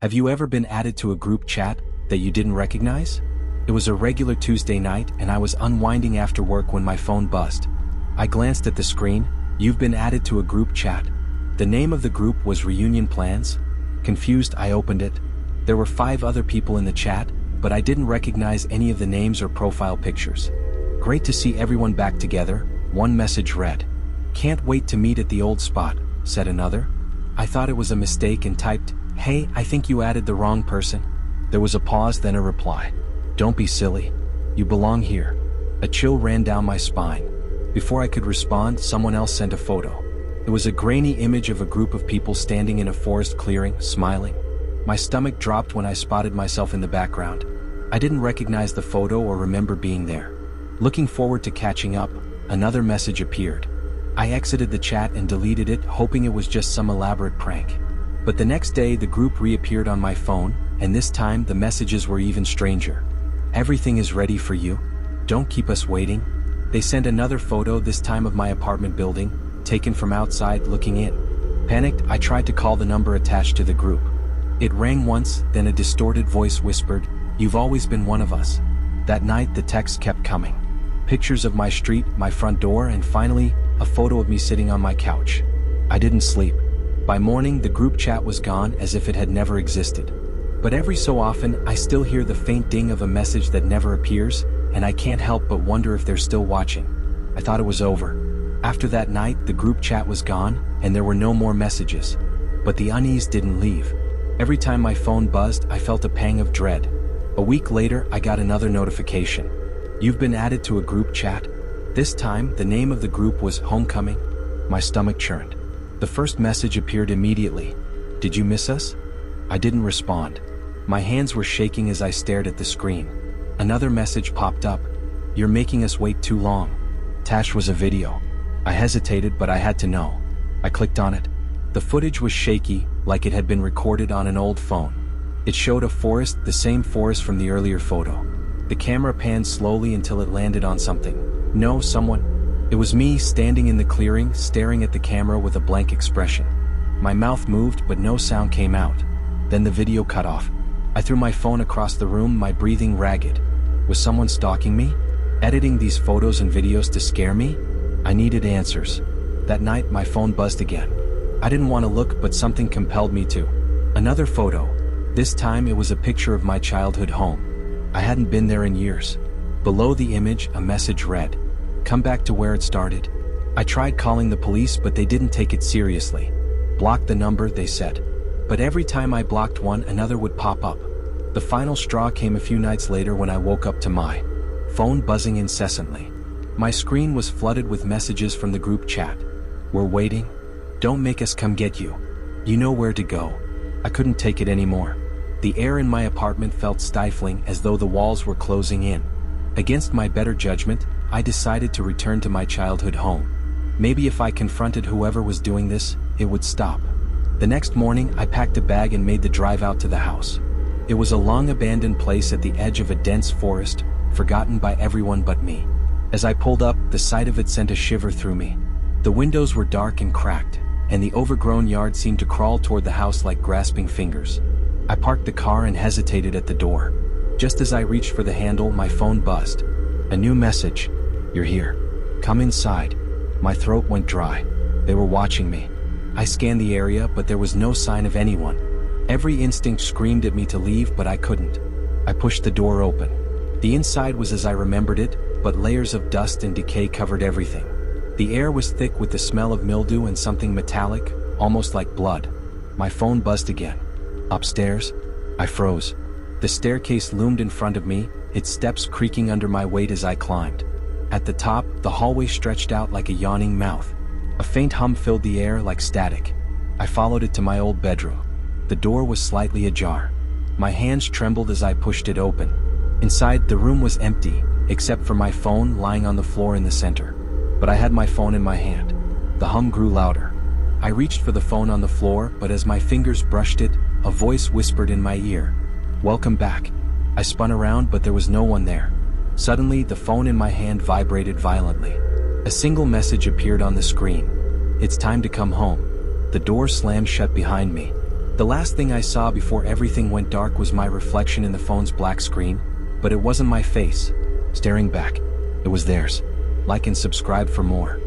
Have you ever been added to a group chat that you didn't recognize? It was a regular Tuesday night and I was unwinding after work when my phone buzzed. I glanced at the screen. You've been added to a group chat. The name of the group was Reunion Plans. Confused, I opened it. There were 5 other people in the chat, but I didn't recognize any of the names or profile pictures. Great to see everyone back together, one message read. Can't wait to meet at the old spot, said another. I thought it was a mistake and typed, hey, I think you added the wrong person. There was a pause, then a reply. Don't be silly. You belong here. A chill ran down my spine. Before I could respond, someone else sent a photo. It was a grainy image of a group of people standing in a forest clearing, smiling. My stomach dropped when I spotted myself in the background. I didn't recognize the photo or remember being there. Looking forward to catching up, another message appeared. I exited the chat and deleted it, hoping it was just some elaborate prank. But the next day the group reappeared on my phone, and this time the messages were even stranger. Everything is ready for you. Don't keep us waiting. They sent another photo, this time of my apartment building, taken from outside looking in. Panicked, I tried to call the number attached to the group. It rang once, then a distorted voice whispered, "You've always been one of us." That night the text kept coming. Pictures of my street, my front door, and finally, a photo of me sitting on my couch. I didn't sleep. By morning, the group chat was gone as if it had never existed. But every so often, I still hear the faint ding of a message that never appears, and I can't help but wonder if they're still watching. I thought it was over. After that night, the group chat was gone, and there were no more messages. But the unease didn't leave. Every time my phone buzzed, I felt a pang of dread. A week later, I got another notification. You've been added to a group chat. This time, the name of the group was Homecoming. My stomach churned. The first message appeared immediately. Did you miss us? I didn't respond. My hands were shaking as I stared at the screen. Another message popped up. You're making us wait too long. Attached was a video. I hesitated, but I had to know. I clicked on it. The footage was shaky, like it had been recorded on an old phone. It showed a forest, the same forest from the earlier photo. The camera panned slowly until it landed on something. No, someone. It was me, standing in the clearing, staring at the camera with a blank expression. My mouth moved, but no sound came out. Then the video cut off. I threw my phone across the room, my breathing ragged. Was someone stalking me? Editing these photos and videos to scare me? I needed answers. That night, my phone buzzed again. I didn't want to look, but something compelled me to. Another photo. This time it was a picture of my childhood home. I hadn't been there in years. Below the image, a message read, "Come back to where it started." I tried calling the police, but they didn't take it seriously. Block the number, they said. But every time I blocked one, another would pop up. The final straw came a few nights later when I woke up to my phone buzzing incessantly. My screen was flooded with messages from the group chat. "We're waiting. Don't make us come get you. You know where to go." I couldn't take it anymore. The air in my apartment felt stifling, as though the walls were closing in. Against my better judgment, I decided to return to my childhood home. Maybe if I confronted whoever was doing this, it would stop. The next morning, I packed a bag and made the drive out to the house. It was a long abandoned place at the edge of a dense forest, forgotten by everyone but me. As I pulled up, the sight of it sent a shiver through me. The windows were dark and cracked, and the overgrown yard seemed to crawl toward the house like grasping fingers. I parked the car and hesitated at the door. Just as I reached for the handle, my phone buzzed. A new message. "You're here. Come inside." My throat went dry. They were watching me. I scanned the area, but there was no sign of anyone. Every instinct screamed at me to leave, but I couldn't. I pushed the door open. The inside was as I remembered it, but layers of dust and decay covered everything. The air was thick with the smell of mildew and something metallic, almost like blood. My phone buzzed again. Upstairs? I froze. The staircase loomed in front of me, its steps creaking under my weight as I climbed. At the top, the hallway stretched out like a yawning mouth. A faint hum filled the air like static. I followed it to my old bedroom. The door was slightly ajar. My hands trembled as I pushed it open. Inside, the room was empty, except for my phone lying on the floor in the center. But I had my phone in my hand. The hum grew louder. I reached for the phone on the floor, but as my fingers brushed it, a voice whispered in my ear, "Welcome back." I spun around, but there was no one there. Suddenly, the phone in my hand vibrated violently. A single message appeared on the screen. "It's time to come home." The door slammed shut behind me. The last thing I saw before everything went dark was my reflection in the phone's black screen, but it wasn't my face staring back. It was theirs. Like and subscribe for more.